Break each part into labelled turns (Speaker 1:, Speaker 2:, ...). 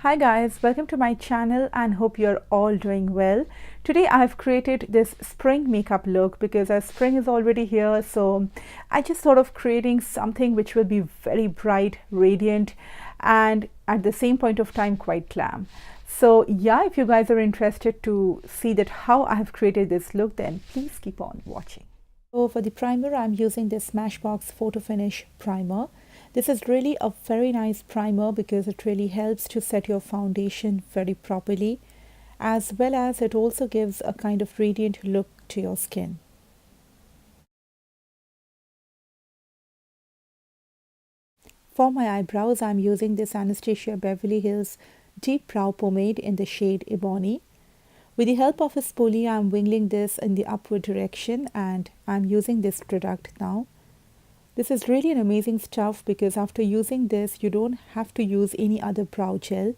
Speaker 1: Hi guys, welcome to my channel and hope you're all doing well. Today I've created this spring makeup look because as spring is already here, so I just thought of creating something which will be very bright, radiant, and at the same point of time quite glam. So yeah, if you guys are interested to see that how I have created this look, then please keep on watching. So for the primer, I'm using this Smashbox Photo Finish primer. This is really a very nice primer because it really helps to set your foundation very properly, as well as it also gives a kind of radiant look to your skin. For my eyebrows, I'm using this Anastasia Beverly Hills Deep Brow Pomade in the shade Ebony. With the help of a spoolie, I'm wingling this in the upward direction and I'm using this product now. This is really an amazing stuff because after using this, you don't have to use any other brow gel.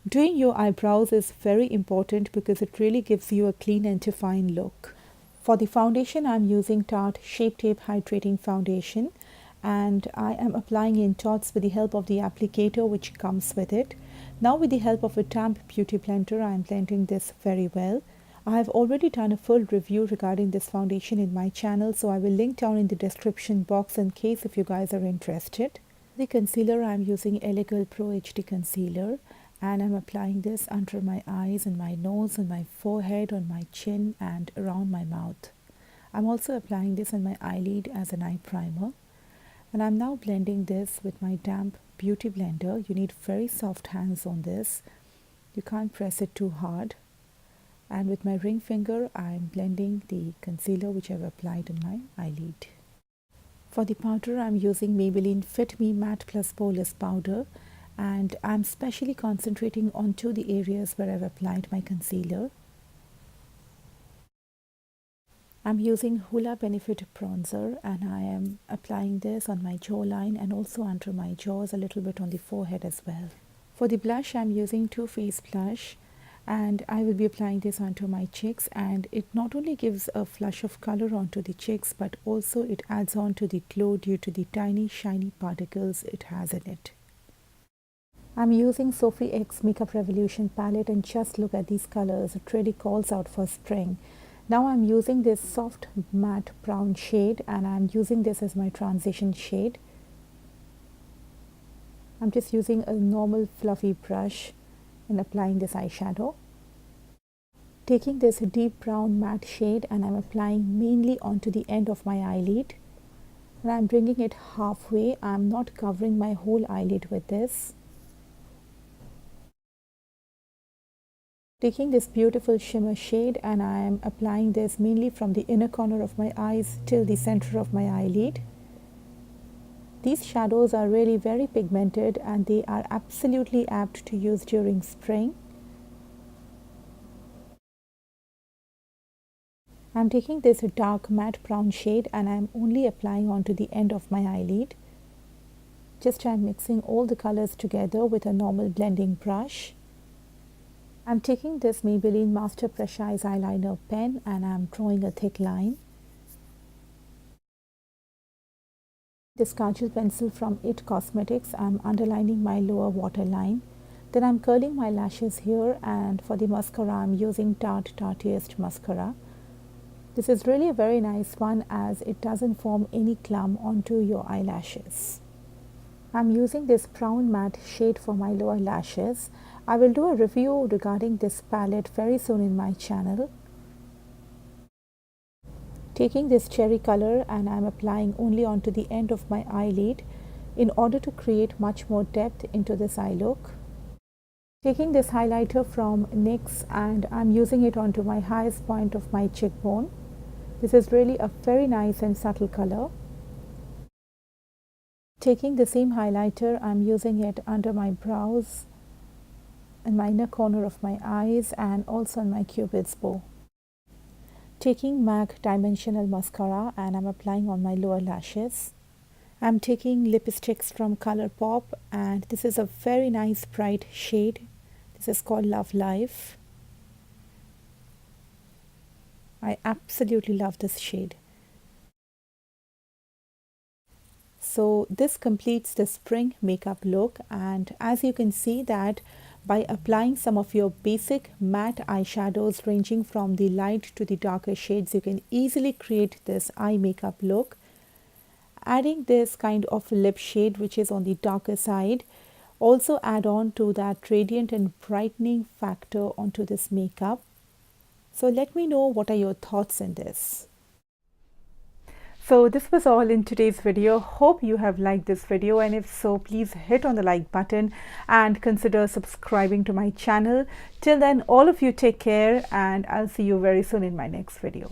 Speaker 1: Doing your eyebrows is very important because it really gives you a clean and defined look. For the foundation, I'm using Tarte Shape Tape Hydrating Foundation and I am applying in dots with the help of the applicator which comes with it. Now with the help of a damp beauty blender, I am blending this very well. I have already done a full review regarding this foundation in my channel, so I will link down in the description box in case if you guys are interested. The concealer, I am using Elegant Pro HD Concealer and I'm applying this under my eyes and my nose and my forehead, on my chin and around my mouth. I'm also applying this on my eyelid as an eye primer. And I'm now blending this with my damp beauty blender. You need very soft hands on this. You can't press it too hard. And with my ring finger, I'm blending the concealer which I've applied on my eyelid. For the powder, I'm using Maybelline Fit Me Matte Plus Poreless Powder. And I'm specially concentrating onto the areas where I've applied my concealer. I'm using Hoola Benefit Bronzer and I am applying this on my jawline and also under my jaws, a little bit on the forehead as well. For the blush, I'm using Too Faced Blush and I will be applying this onto my cheeks, and it not only gives a flush of color onto the cheeks but also it adds on to the glow due to the tiny shiny particles it has in it. I'm using Sophie X Makeup Revolution palette and just look at these colors, it really calls out for spring. Now I'm using this soft matte brown shade and I'm using this as my transition shade. I'm just using a normal fluffy brush and applying this eyeshadow. Taking this deep brown matte shade and I'm applying mainly onto the end of my eyelid. And I'm bringing it halfway. I'm not covering my whole eyelid with this. Taking this beautiful shimmer shade and I am applying this mainly from the inner corner of my eyes till the center of my eyelid. These shadows are really very pigmented and they are absolutely apt to use during spring. I'm taking this dark matte brown shade and I'm only applying onto the end of my eyelid. Just I'm mixing all the colors together with a normal blending brush. I'm taking this Maybelline Master Precise Eyeliner pen and I'm drawing a thick line. This kajal pencil from It Cosmetics, I'm underlining my lower waterline. Then I'm curling my lashes here, and for the mascara I'm using Tarte Tartiest Mascara. This is really a very nice one as it doesn't form any clump onto your eyelashes. I'm using this brown matte shade for my lower lashes. I will do a review regarding this palette very soon in my channel. Taking this cherry color and I'm applying only onto the end of my eyelid in order to create much more depth into this eye look. Taking this highlighter from NYX and I'm using it onto my highest point of my cheekbone. This is really a very nice and subtle color. Taking the same highlighter, I'm using it under my brows, in my inner corner of my eyes and also on my cupid's bow. Taking MAC Dimensional Mascara and I'm applying on my lower lashes. I'm taking lipsticks from Colourpop and this is a very nice bright shade. This is called Love Life. I absolutely love this shade. So this completes the spring makeup look, and as you can see that by applying some of your basic matte eyeshadows ranging from the light to the darker shades. You can easily create this eye makeup look. Adding this kind of lip shade which is on the darker side also add on to that radiant and brightening factor onto this makeup. So let me know what are your thoughts in this. So this was all in today's video. Hope you have liked this video, and if so, please hit on the like button and consider subscribing to my channel. Till then, all of you take care, and I'll see you very soon in my next video.